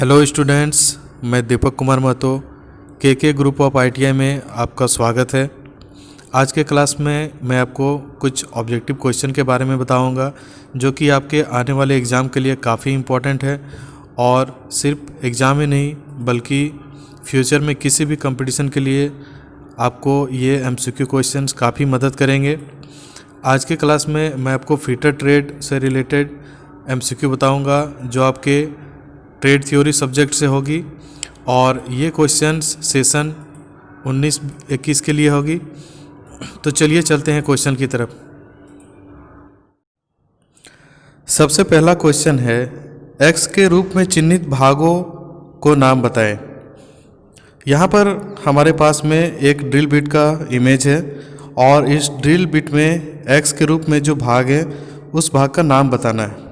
Hello students, मैं दीपक कुमार महतो के group of ITI में आपका स्वागत है। आज के क्लास में मैं आपको कुछ ऑब्जेक्टिव क्वेश्चन के बारे में बताऊंगा जो कि आपके आने वाले एग्ज़ाम के लिए काफ़ी इम्पोर्टेंट है और सिर्फ एग्ज़ाम ही नहीं बल्कि फ्यूचर में किसी भी कंपटीशन के लिए आपको ये MCQ क्वेश्चंस काफ़ी मदद करेंगे। आज के क्लास में मैं आपको फीटर ट्रेड से रिलेटेड MCQ बताऊंगा जो आपके ट्रेड थ्योरी सब्जेक्ट से होगी और ये क्वेश्चंस सेशन 19-21 के लिए होगी। तो चलिए चलते हैं क्वेश्चन की तरफ। सबसे पहला क्वेश्चन है, x के रूप में चिन्हित भागों को नाम बताएं। यहाँ पर हमारे पास में एक ड्रिल बिट का इमेज है और इस ड्रिल बिट में x के रूप में जो भाग है उस भाग का नाम बताना है।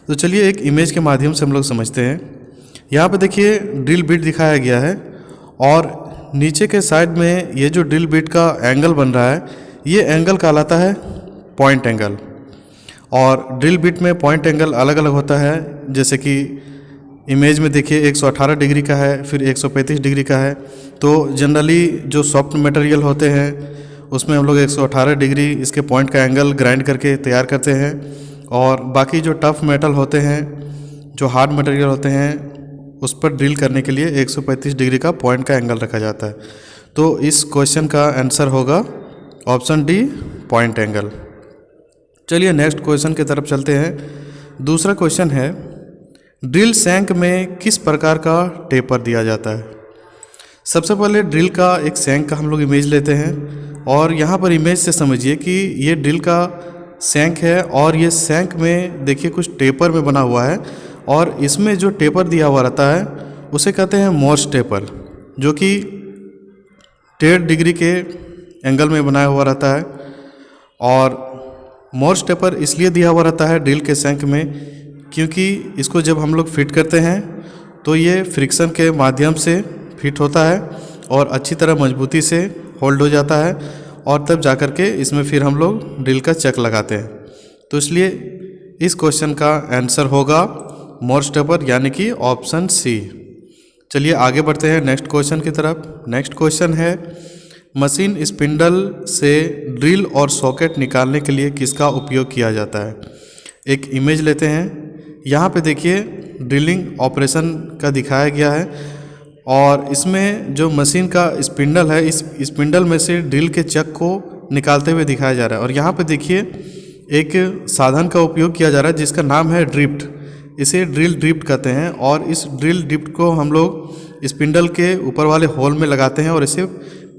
तो चलिए एक इमेज के माध्यम से हम लोग समझते हैं। यहाँ पे देखिए ड्रिल बिट दिखाया गया है और नीचे के साइड में ये जो ड्रिल बिट का एंगल बन रहा है ये एंगल कहलाता है पॉइंट एंगल। और ड्रिल बिट में पॉइंट एंगल अलग अलग होता है, जैसे कि इमेज में देखिए 118 डिग्री का है, फिर 135 डिग्री का है। तो जनरली जो सॉफ्ट मटेरियल होते हैं उसमें हम लोग 118 डिग्री इसके पॉइंट का एंगल ग्राइंड करके तैयार करते हैं और बाकी जो टफ मेटल होते हैं, जो हार्ड मटेरियल होते हैं, उस पर ड्रिल करने के लिए 135 डिग्री का पॉइंट का एंगल रखा जाता है। तो इस क्वेश्चन का आंसर होगा ऑप्शन डी, पॉइंट एंगल। चलिए नेक्स्ट क्वेश्चन की तरफ चलते हैं। दूसरा क्वेश्चन है, ड्रिल शैंक में किस प्रकार का टेपर दिया जाता है। सबसे पहले ड्रिल का एक शैंक का हम लोग इमेज लेते हैं और यहाँ पर इमेज से समझिए कि ये ड्रिल का शैंक है और ये शैंक में देखिए कुछ टेपर में बना हुआ है और इसमें जो टेपर दिया हुआ रहता है उसे कहते हैं मोर्स टेपर, जो कि 1.5 डिग्री के एंगल में बनाया हुआ रहता है। और मोर्स टेपर इसलिए दिया हुआ रहता है ड्रिल के शैंक में क्योंकि इसको जब हम लोग फिट करते हैं तो ये फ्रिक्शन के माध्यम से फिट होता है और अच्छी तरह मजबूती से होल्ड हो जाता है और तब जाकर के इसमें फिर हम लोग ड्रिल का चक लगाते हैं। तो इसलिए इस क्वेश्चन का आंसर होगा मोर्स टेपर, यानी कि ऑप्शन सी। चलिए आगे बढ़ते हैं नेक्स्ट क्वेश्चन की तरफ। नेक्स्ट क्वेश्चन है, मशीन स्पिंडल से ड्रिल और सॉकेट निकालने के लिए किसका उपयोग किया जाता है। एक इमेज लेते हैं। यहाँ पे देखिए ड्रिलिंग ऑपरेशन का दिखाया गया है और इसमें जो मशीन का स्पिंडल है, इस स्पिंडल में से ड्रिल के चक को निकालते हुए दिखाया जा रहा है। और यहाँ पे देखिए एक साधन का उपयोग किया जा रहा है जिसका नाम है ड्रिफ्ट। इसे ड्रिल ड्रिफ्ट कहते हैं और इस ड्रिल ड्रिफ्ट को हम लोग स्पिंडल के ऊपर वाले होल में लगाते हैं और इसे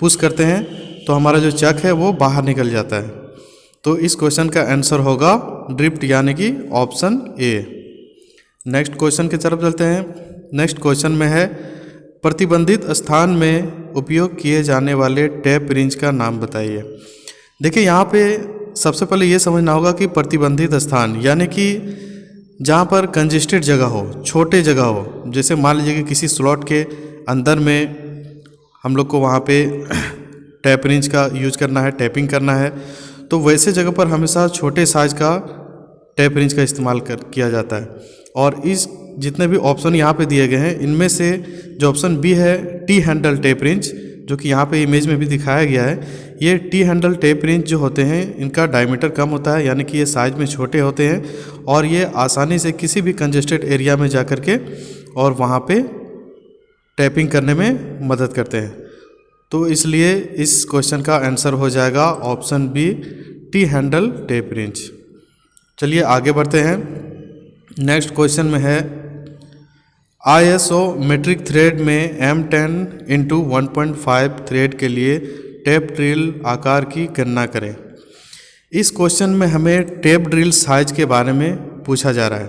पुश करते हैं तो हमारा जो चक है वो बाहर निकल जाता है। तो इस क्वेश्चन का आंसर होगा ड्रिफ्ट, यानी कि ऑप्शन ए। नेक्स्ट क्वेश्चन की तरफ चलते हैं। नेक्स्ट क्वेश्चन में है, प्रतिबंधित स्थान में उपयोग किए जाने वाले टैप रिंच का नाम बताइए। देखिए यहाँ पे सबसे पहले ये समझना होगा कि प्रतिबंधित स्थान यानी कि जहाँ पर कंजेस्टेड जगह हो, छोटे जगह हो, जैसे मान लीजिए कि किसी स्लॉट के अंदर में हम लोग को वहाँ पे टैप रिंच का यूज करना है, टैपिंग करना है, तो वैसे जगह पर हमेशा छोटे साइज का टैप रिंच का इस्तेमाल किया जाता है। और इस जितने भी ऑप्शन यहाँ पे दिए गए हैं इनमें से जो ऑप्शन बी है टी हैंडल टैप रिंच, जो कि यहाँ पे इमेज में भी दिखाया गया है, ये टी हैंडल टैप रिंच जो होते हैं इनका डायमीटर कम होता है, यानी कि ये साइज में छोटे होते हैं और ये आसानी से किसी भी कंजेस्टेड एरिया में जा कर के और वहाँ पे टैपिंग करने में मदद करते हैं। तो इसलिए इस क्वेश्चन का आंसर हो जाएगा option B, T handle tap wrench. चलिए आगे बढ़ते हैं। नेक्स्ट क्वेश्चन में है, ISO मेट्रिक थ्रेड में M10x1.5 थ्रेड के लिए टैप ड्रिल आकार की गणना करें। इस क्वेश्चन में हमें टैप ड्रिल साइज के बारे में पूछा जा रहा है।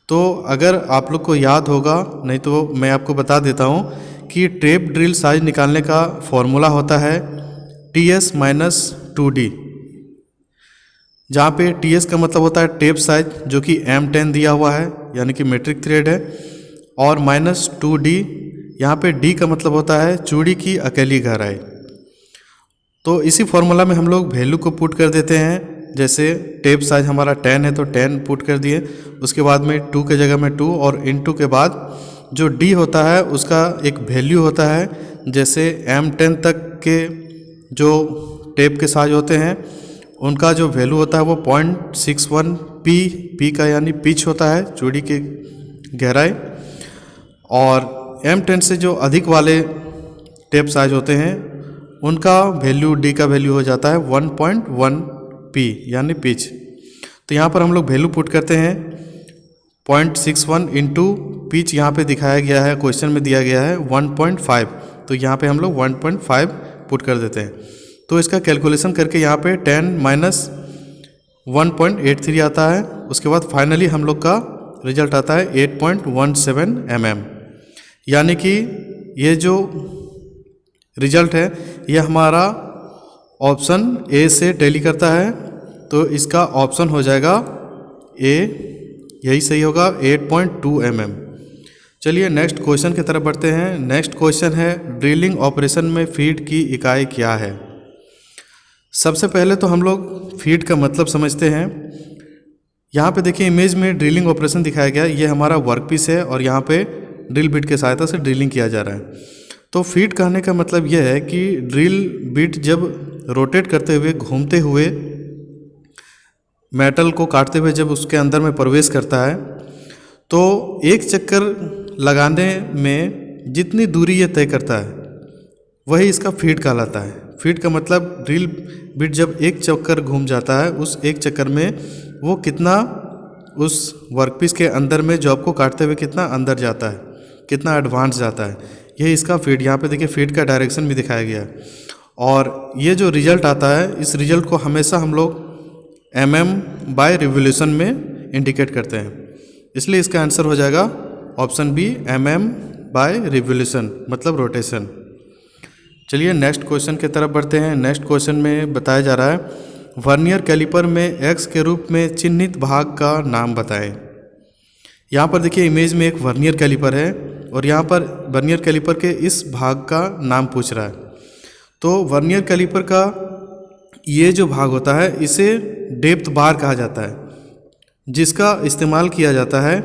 तो अगर आप लोग को याद होगा, नहीं तो मैं आपको बता देता हूँ कि टैप ड्रिल साइज निकालने का फॉर्मूला होता है TS - 2D, जहाँ पे TS का मतलब होता है टैप साइज जो कि M10 दिया हुआ है यानी कि मेट्रिक थ्रेड है, और -2D यहाँ पे D का मतलब होता है चूड़ी की अकेली गहराई। तो इसी फॉर्मूला में हम लोग वैल्यू को पुट कर देते हैं। जैसे टेप साइज हमारा 10 है तो 10 पुट कर दिए, उसके बाद में 2 के जगह में 2 और इनटू के बाद जो डी होता है उसका एक वैल्यू होता है, जैसे M10 तक के जो टेप के साइज होते हैं उनका जो वैल्यू होता है वो 0.61 पी का यानी पिच होता है, चूड़ी की गहराई। और M10 से जो अधिक वाले टेप साइज होते हैं उनका वैल्यू, डी का वैल्यू हो जाता है 1.1 पी यानी पिच। तो यहाँ पर हम लोग वैल्यू पुट करते हैं 0.61 इंटू पिच, यहाँ पे दिखाया गया है, क्वेश्चन में दिया गया है 1.5, तो यहाँ पे हम लोग 1.5 पुट कर देते हैं। तो इसका कैलकुलेशन करके यहाँ पे 10 माइनस 1.83 आता है। उसके बाद फाइनली हम लोग का रिजल्ट आता है 8.17 mm, यानी कि ये जो रिजल्ट है ये हमारा ऑप्शन ए से टैली करता है, तो इसका ऑप्शन हो जाएगा ए, यही सही होगा 8.2 mm। चलिए नेक्स्ट क्वेश्चन की तरफ बढ़ते हैं। नेक्स्ट क्वेश्चन है ड्रिलिंग ऑपरेशन में फीड की इकाई क्या है। सबसे पहले तो हम लोग फीड का मतलब समझते हैं। यहाँ पे देखिए इमेज में ड्रिलिंग ऑपरेशन दिखाया गया, ये हमारा वर्कपीस है और यहाँ पे ड्रिल बिट के सहायता से ड्रिलिंग किया जा रहा है। तो फीड कहने का मतलब यह है कि ड्रिल बिट जब रोटेट करते हुए, घूमते हुए, मेटल को काटते हुए जब उसके अंदर में प्रवेश करता है तो एक चक्कर लगाने में जितनी दूरी ये तय करता है वही इसका फीड कहलाता है। फीड का मतलब ड्रिल बिट जब एक चक्कर घूम जाता है, उस एक चक्कर में वो कितना उस वर्कपीस के अंदर में जॉब को काटते हुए कितना अंदर जाता है, कितना एडवांस जाता है, यही इसका फीड। यहाँ पे देखिए फीड का डायरेक्शन भी दिखाया गया है और ये जो रिजल्ट आता है इस रिजल्ट को हमेशा हम लोग mm/, रिवोल्यूशन में इंडिकेट करते हैं, इसलिए इसका आंसर हो जाएगा ऑप्शन बी mm/, रिवोल्यूशन मतलब रोटेशन। चलिए नेक्स्ट क्वेश्चन की तरफ बढ़ते हैं। नेक्स्ट क्वेश्चन में बताया जा रहा है वर्नियर कैलिपर में एक्स के रूप में चिन्हित भाग का नाम बताएं। यहाँ पर देखिए इमेज में एक वर्नियर कैलिपर है और यहाँ पर वर्नियर कैलिपर के इस भाग का नाम पूछ रहा है। तो वर्नियर कैलिपर का ये जो भाग होता है इसे डेप्थ बार कहा जाता है, जिसका इस्तेमाल किया जाता है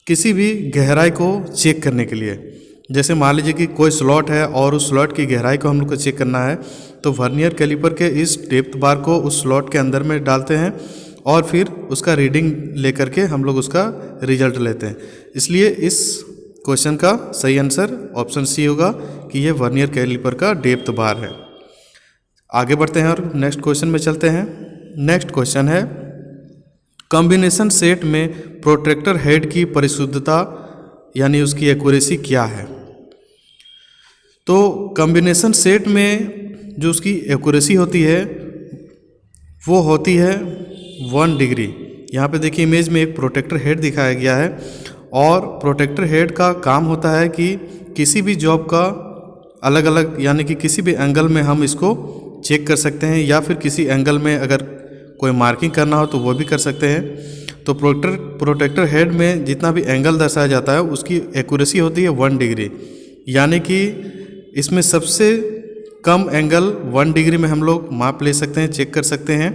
किसी भी गहराई को चेक करने के लिए। जैसे मान लीजिए कि कोई स्लॉट है और उस स्लॉट की गहराई को हम लोग को चेक करना है, तो वर्नियर कैलिपर के इस डेप्थ बार को उस स्लॉट के अंदर में डालते हैं और फिर उसका रीडिंग लेकर के हम लोग उसका रिजल्ट लेते हैं। इसलिए इस क्वेश्चन का सही आंसर ऑप्शन सी होगा कि ये वर्नियर कैलिपर का डेप्थ बार है। आगे बढ़ते हैं और नेक्स्ट क्वेश्चन में चलते हैं। नेक्स्ट क्वेश्चन है कॉम्बिनेशन सेट में प्रोट्रैक्टर हेड की परिशुद्धता यानी उसकी एक्यूरेसी क्या है। तो कॉम्बिनेशन सेट में जो उसकी एक्यूरेसी होती है वो होती है 1 डिग्री। यहाँ पे देखिए इमेज में एक प्रोटेक्टर हेड दिखाया गया है और प्रोटेक्टर हेड का काम होता है कि किसी भी जॉब का अलग अलग यानी कि किसी भी एंगल में हम इसको चेक कर सकते हैं, या फिर किसी एंगल में अगर कोई मार्किंग करना हो तो वो भी कर सकते हैं। तो प्रोटेक्टर हेड में जितना भी एंगल दर्शाया जाता है उसकी एक्यूरेसी होती है 1 डिग्री, यानी कि इसमें सबसे कम एंगल 1 डिग्री में हम लोग माप ले सकते हैं, चेक कर सकते हैं।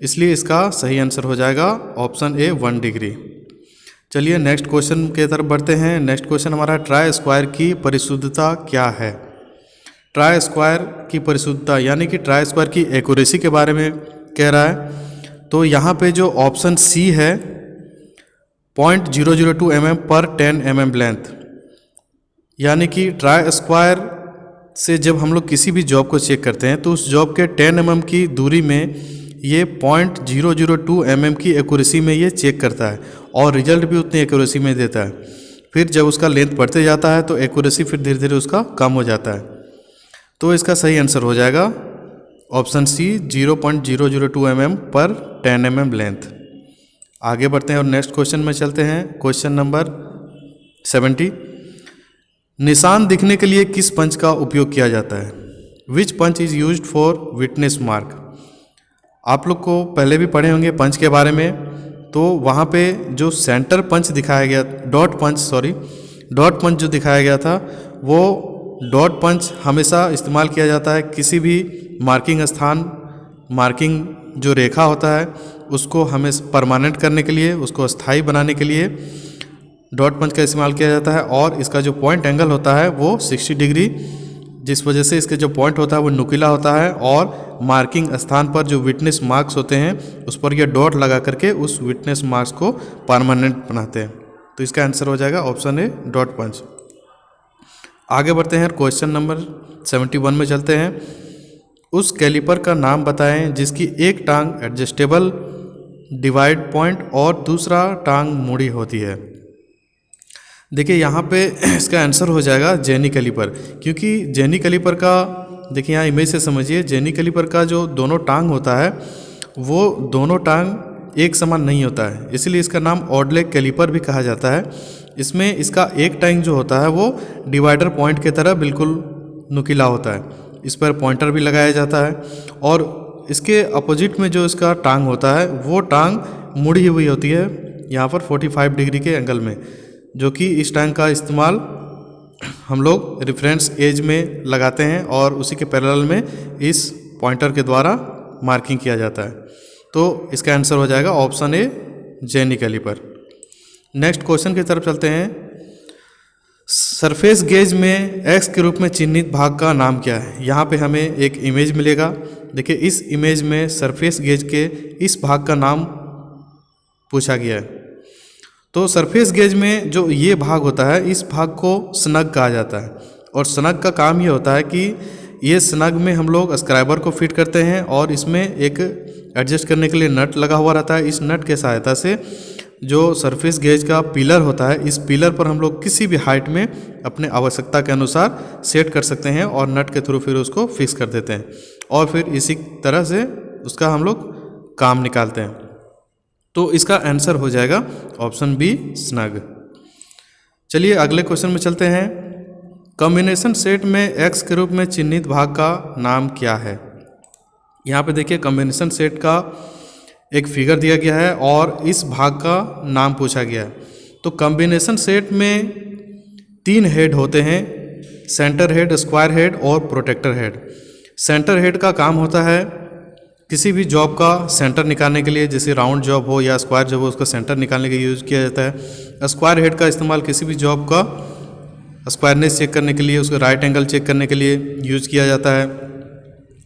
इसलिए इसका सही आंसर हो जाएगा ऑप्शन ए 1 डिग्री। चलिए नेक्स्ट क्वेश्चन की तरफ बढ़ते हैं। नेक्स्ट क्वेश्चन हमारा ट्राई स्क्वायर की परिशुद्धता क्या है। ट्राई स्क्वायर की परिशुद्धता यानी कि ट्राई स्क्वायर की एक्यूरेसी के बारे में कह रहा है। तो यहाँ पे जो ऑप्शन सी है 0.002 mm पर 10 mm लेंथ, यानी कि ट्राई स्क्वायर से जब हम लोग किसी भी जॉब को चेक करते हैं तो उस जॉब के 10 mm की दूरी में ये 0.002 mm की एक्यूरेसी में ये चेक करता है और रिजल्ट भी उतनी एक्यूरेसी में देता है। फिर जब उसका लेंथ बढ़ते जाता है तो एक्यूरेसी फिर धीरे धीरे उसका कम हो जाता है। तो इसका सही आंसर हो जाएगा ऑप्शन सी 0.002 mm पर 10 mm लेंथ। आगे बढ़ते हैं और नेक्स्ट क्वेश्चन में चलते हैं। क्वेश्चन नंबर 70 निशान दिखने के लिए किस पंच का उपयोग किया जाता है। Which punch is used for witness mark. आप लोग को पहले भी पढ़े होंगे पंच के बारे में, तो वहाँ पे जो सेंटर पंच दिखाया गया, डॉट पंच जो दिखाया गया था वो डॉट पंच हमेशा इस्तेमाल किया जाता है किसी भी मार्किंग स्थान, मार्किंग जो रेखा होता है उसको हमें परमानेंट करने के लिए, उसको स्थायी बनाने के लिए डॉट पंच का इस्तेमाल किया जाता है और इसका जो पॉइंट एंगल होता है वो 60 डिग्री, जिस वजह से इसके जो पॉइंट होता है वो नुकीला होता है और मार्किंग स्थान पर जो विटनेस मार्क्स होते हैं उस पर ये डॉट लगा करके उस विटनेस मार्क्स को परमानेंट बनाते हैं। तो इसका आंसर हो जाएगा ऑप्शन ए डॉट पंच। आगे बढ़ते हैं, क्वेश्चन नंबर 71 में चलते हैं। उस कैलिपर का नाम बताएं जिसकी एक टांग एडजस्टेबल डिवाइड पॉइंट और दूसरा टांग मुड़ी होती है। देखिए यहाँ पे इसका आंसर हो जाएगा जेनी कैलिपर, क्योंकि जेनी कैलिपर का देखिए यहाँ इमेज से समझिए, जेनी कैलिपर का जो दोनों टांग होता है वो दोनों टांग एक समान नहीं होता है, इसलिए इसका नाम ऑड लेग कैलिपर भी कहा जाता है। इसमें इसका एक टांग जो होता है वो डिवाइडर पॉइंट की तरह बिल्कुल नुकीला होता है, इस पर पॉइंटर भी लगाया जाता है और इसके अपोजिट में जो इसका टांग होता है वो टांग मुड़ी हुई होती है यहाँ पर 45 डिग्री के एंगल में, जो कि इस टांग का इस्तेमाल हम लोग रेफरेंस एज में लगाते हैं और उसी के पैरेलल में इस पॉइंटर के द्वारा मार्किंग किया जाता है। तो इसका आंसर हो जाएगा option A jenny caliper. Next question की तरफ चलते हैं। सरफेस गेज में एक्स के रूप में चिन्हित भाग का नाम क्या है। यहाँ पे हमें एक इमेज मिलेगा। देखिए इस इमेज में सरफेस गेज के इस भाग का नाम पूछा गया है। तो सरफेस गेज में जो ये भाग होता है इस भाग को स्नग कहा जाता है और स्नग का काम ये होता है कि ये स्नग में हम लोग स्क्राइबर को फिट करते हैं और इसमें एक एडजस्ट करने के लिए नट लगा हुआ रहता है। इस नट के सहायता से जो सरफेस गेज का पिलर होता है इस पिलर पर हम लोग किसी भी हाइट में अपने आवश्यकता के अनुसार सेट कर सकते हैं और नट के थ्रू फिर उसको फिक्स कर देते हैं और फिर इसी तरह से उसका हम लोग काम निकालते हैं। तो इसका आंसर हो जाएगा ऑप्शन बी स्नग। चलिए अगले क्वेश्चन में चलते हैं। कॉम्बिनेशन सेट में एक्स के रूप में चिन्हित भाग का नाम क्या है। यहाँ पे देखिए कॉम्बिनेशन सेट का एक फिगर दिया गया है और इस भाग का नाम पूछा गया है। तो कॉम्बिनेशन सेट में 3 हेड होते हैं, सेंटर हेड, स्क्वायर हेड और प्रोटेक्टर हेड। सेंटर हेड का काम होता है किसी भी जॉब का सेंटर निकालने के लिए, जैसे राउंड जॉब हो या स्क्वायर जॉब हो उसका सेंटर निकालने के लिए यूज़ किया जाता है। स्क्वायर हेड का इस्तेमाल किसी भी जॉब का स्क्वायरनेस चेक करने के लिए, उसका राइट एंगल चेक करने के लिए यूज़ किया जाता है।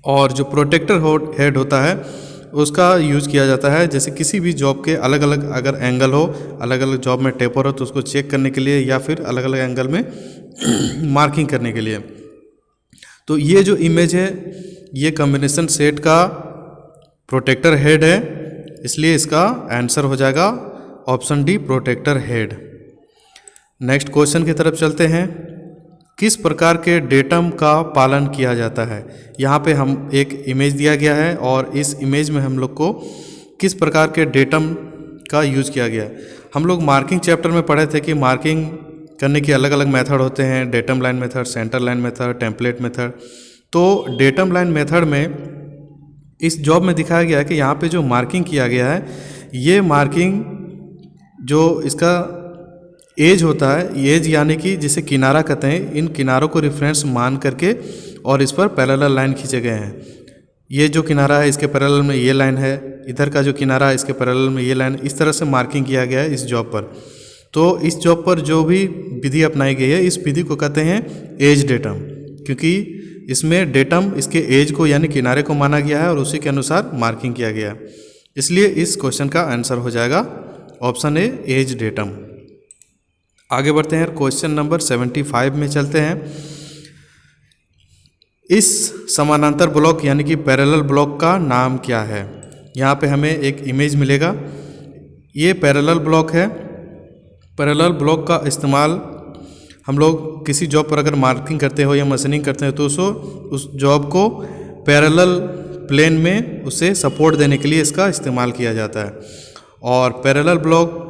और जो प्रोटेक्टर हेड होता है उसका यूज़ किया जाता है जैसे किसी भी जॉब के अलग अलग अगर एंगल हो, अलग अलग जॉब में टेपर हो तो उसको चेक करने के लिए या फिर अलग अलग एंगल में मार्किंग करने के लिए। तो ये जो इमेज है ये कॉम्बिनेशन सेट का प्रोटेक्टर हेड है, इसलिए इसका आंसर हो जाएगा option D protector head. Next question की तरफ चलते हैं। किस प्रकार के डेटम का पालन किया जाता है। यहाँ पे हम एक इमेज दिया गया है और इस इमेज में हम लोग को किस प्रकार के डेटम का यूज़ किया गया है। हम लोग मार्किंग चैप्टर में पढ़े थे कि मार्किंग करने के अलग अलग मेथड होते हैं, datum line method, centre line method, template method. तो डेटम लाइन मेथड में इस जॉब में दिखाया गया है कि यहाँ पे जो मार्किंग किया गया है ये मार्किंग जो इसका एज होता है, एज यानी कि जिसे किनारा कहते हैं, इन किनारों को रेफरेंस मान करके और इस पर पैरेलल लाइन खींचे गए हैं। ये जो किनारा है इसके पैरेलल में ये लाइन है, इधर का जो किनारा है इसके पैरेलल में ये लाइन, इस तरह से मार्किंग किया गया है इस जॉब पर। तो इस जॉब पर जो भी विधि अपनाई गई है इस विधि को कहते हैं एज डेटम, क्योंकि इसमें डेटम इसके एज को यानी किनारे को माना गया है और उसी के अनुसार मार्किंग किया गया है। इसलिए इस क्वेश्चन का आंसर हो जाएगा ऑप्शन ए एज डेटम। आगे बढ़ते हैं, क्वेश्चन नंबर 75 में चलते हैं। इस समानांतर ब्लॉक यानी कि पैरेलल ब्लॉक का नाम क्या है। यहाँ पे हमें एक इमेज मिलेगा, ये पैरेलल ब्लॉक है। पैरेलल ब्लॉक का इस्तेमाल हम लोग किसी जॉब पर अगर मार्किंग करते हो या मशीनिंग करते हैं तो उस जॉब को पैरेलल प्लेन में उसे सपोर्ट देने के लिए इसका इस्तेमाल किया जाता है। और पैरेलल ब्लॉक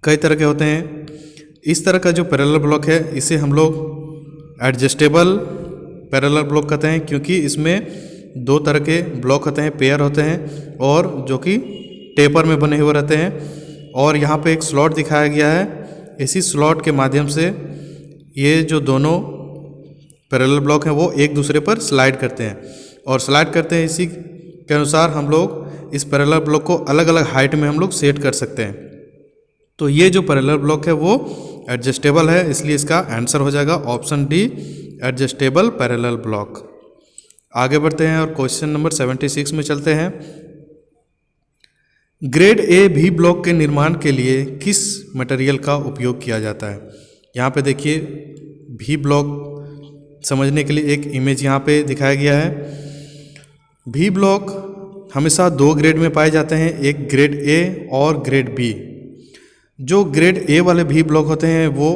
कई तरह के होते हैं। इस तरह का जो पैरेलल ब्लॉक है इसे हम लोग एडजस्टेबल पैरेलल ब्लॉक कहते हैं, क्योंकि इसमें 2 तरह के ब्लॉक होते हैं, पेयर होते हैं और जो कि टेपर में बने हुए रहते हैं। और यहाँ पे एक स्लॉट दिखाया गया है, इसी स्लॉट के माध्यम से ये जो दोनों पैरेलल ब्लॉक हैं वो एक दूसरे पर स्लाइड करते हैं और स्लाइड करते हैं। इसी के अनुसार हम लोग इस पैरेलल ब्लॉक को अलग अलग हाइट में हम लोग सेट कर सकते हैं। तो ये जो पैरेलल ब्लॉक है वो एडजस्टेबल है, इसलिए इसका आंसर हो जाएगा option D, adjustable parallel block. आगे बढ़ते हैं और क्वेश्चन नंबर 76 में चलते हैं। ग्रेड ए भी ब्लॉक के निर्माण के लिए किस मटेरियल का उपयोग किया जाता है? यहाँ पे देखिए भी ब्लॉक समझने के लिए एक इमेज यहाँ पे दिखाया गया है। भी ब्लॉक हमेशा दो ग्रेड में पाए जाते हैं, एक ग्रेड ए और ग्रेड बी। जो ग्रेड ए वाले भी ब्लॉक होते हैं वो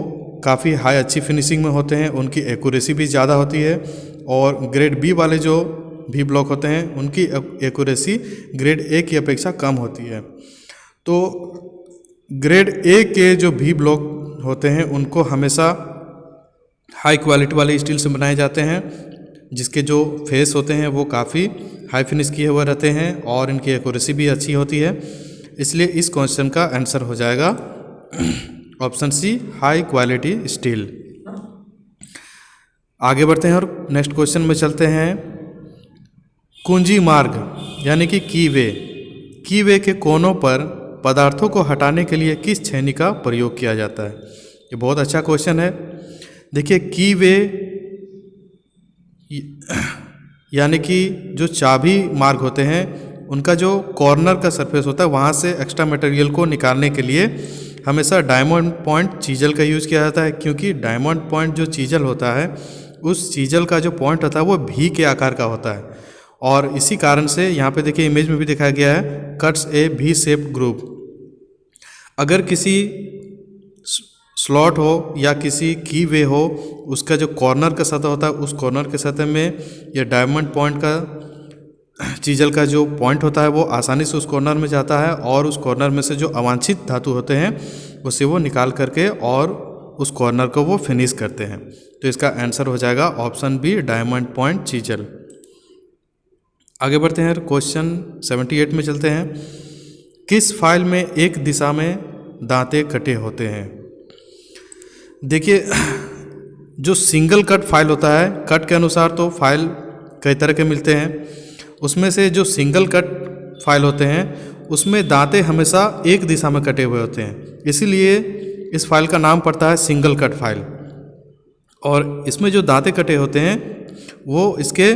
काफ़ी हाई अच्छी फिनिशिंग में होते हैं, उनकी एक्यूरेसी भी ज़्यादा होती है, और ग्रेड बी वाले जो भी ब्लॉक होते हैं उनकी एक्यूरेसी ग्रेड ए की अपेक्षा कम होती है। तो ग्रेड ए के जो भी ब्लॉक होते हैं उनको हमेशा हाई क्वालिटी वाले स्टील से बनाए जाते हैं, जिसके जो फेस होते हैं वो काफ़ी हाई फिनिश किए हुए रहते हैं और इनकी एक्यूरेसी भी अच्छी होती है। इसलिए इस क्वेश्चन का आंसर हो जाएगा option C, high quality steel. आगे बढ़ते हैं और नेक्स्ट क्वेश्चन में चलते हैं। कुंजी मार्ग यानी कि कीवे के कोनों पर पदार्थों को हटाने के लिए किस छेनी का प्रयोग किया जाता है? ये बहुत अच्छा क्वेश्चन है। देखिए कीवे यानी कि जो चाबी मार्ग होते हैं उनका जो कॉर्नर का सरफेस होता है वहाँ से एक्स्ट्रा मटेरियल को निकालने के लिए हमेशा डायमंड पॉइंट चीजल का यूज़ किया जाता है, क्योंकि डायमंड पॉइंट जो चीजल होता है उस चीजल का जो पॉइंट होता है वो भी के आकार का होता है, और इसी कारण से यहाँ पे देखिए इमेज में भी दिखाया गया है, कट्स ए भी शेप्ड ग्रुव। अगर किसी स्लॉट हो या किसी की वे हो, उसका जो कॉर्नर का सतह होता है उस कॉर्नर के सतह में ये डायमंड पॉइंट का चीजल का जो पॉइंट होता है वो आसानी से उस कॉर्नर में जाता है, और उस कॉर्नर में से जो अवांछित धातु होते हैं उसे वो निकाल करके और उस कॉर्नर को वो फिनिश करते हैं। तो इसका आंसर हो जाएगा option B, diamond point chisel. आगे बढ़ते हैं, क्वेश्चन 78 में चलते हैं। किस फाइल में एक दिशा में दांते कटे होते हैं? देखिए जो सिंगल कट फाइल होता है, कट के अनुसार तो फाइल कई तरह के मिलते हैं, उसमें से जो सिंगल कट फाइल होते हैं उसमें दांते हमेशा एक दिशा में कटे हुए होते हैं, इसीलिए इस फाइल का नाम पड़ता है सिंगल कट फाइल। और इसमें जो दांते कटे होते हैं वो इसके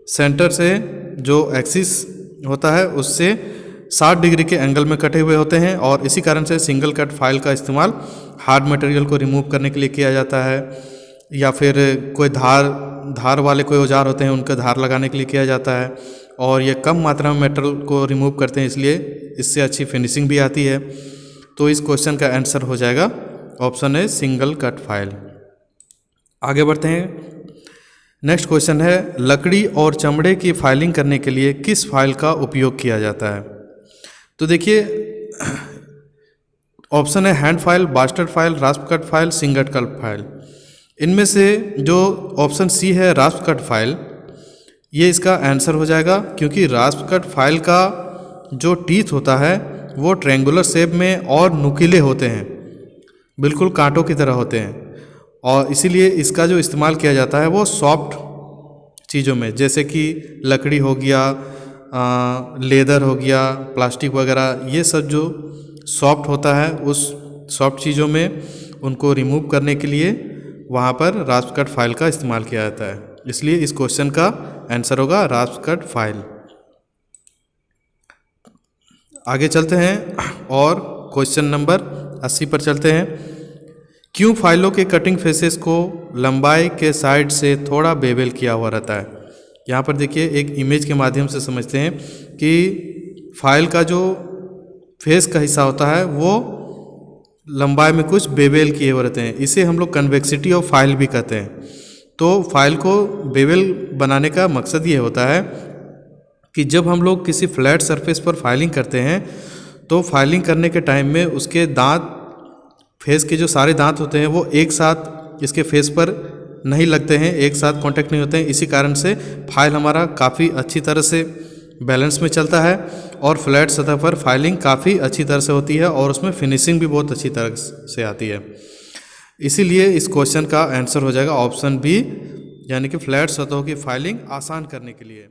सेंटर से जो एक्सिस होता है उससे 60 डिग्री के एंगल में कटे हुए होते हैं, और इसी कारण से सिंगल कट फाइल का इस्तेमाल हार्ड मटेरियल को रिमूव करने के लिए किया जाता है, या फिर कोई धार वाले कोई औजार होते हैं उनका धार लगाने के लिए किया जाता है, और ये कम मात्रा में मेटल को रिमूव करते हैं, इसलिए इससे अच्छी फिनिशिंग भी आती है। तो इस क्वेश्चन का आंसर हो जाएगा ऑप्शन है, सिंगल कट फाइल। आगे बढ़ते हैं, नेक्स्ट क्वेश्चन है, लकड़ी और चमड़े की फाइलिंग करने के लिए किस फाइल का उपयोग किया जाता है? तो देखिए ऑप्शन है hand file, bastard file, rasp cut file, single cut file. इनमें से जो ऑप्शन सी है रास्प कट फाइल, ये इसका आंसर हो जाएगा, क्योंकि रास्प कट फाइल का जो टीथ होता है वो ट्रायंगुलर शेप में और नुकीले होते हैं, बिल्कुल कांटों की तरह होते हैं, और इसीलिए इसका जो इस्तेमाल किया जाता है वो सॉफ्ट चीज़ों में, जैसे कि लकड़ी हो गया, लेदर हो गया, प्लास्टिक वगैरह, ये सब जो सॉफ्ट होता है उस सॉफ्ट चीज़ों में उनको रिमूव करने के लिए वहाँ पर रास्प कट फाइल का इस्तेमाल किया जाता है, इसलिए इस क्वेश्चन का आंसर होगा रास्प कट फाइल। आगे चलते हैं और क्वेश्चन नंबर 80 पर चलते हैं। क्यों फाइलों के कटिंग फेसेस को लंबाई के साइड से थोड़ा बेवेल किया हुआ रहता है? यहाँ पर देखिए एक इमेज के माध्यम से समझते हैं कि फाइल का जो फेस का हिस्सा होता है वो लंबाई में कुछ बेवेल किए हुए रहते हैं, इसे हम लोग कन्वेक्सिटी ऑफ फाइल भी कहते हैं। तो फाइल को बेवेल बनाने का मकसद ये होता है कि जब हम लोग किसी फ्लैट सरफेस पर फाइलिंग करते हैं तो फाइलिंग करने के टाइम में उसके दांत, फेस के जो सारे दांत होते हैं वो एक साथ इसके फेस पर नहीं लगते हैं, एक साथ कांटेक्ट नहीं होते हैं, इसी कारण से फाइल हमारा काफ़ी अच्छी तरह से बैलेंस में चलता है और फ्लैट सतह पर फाइलिंग काफ़ी अच्छी तरह से होती है और उसमें फिनिशिंग भी बहुत अच्छी तरह से आती है। इसीलिए इस क्वेश्चन का आंसर हो जाएगा ऑप्शन बी, यानी कि फ्लैट सतहों की फाइलिंग आसान करने के लिए।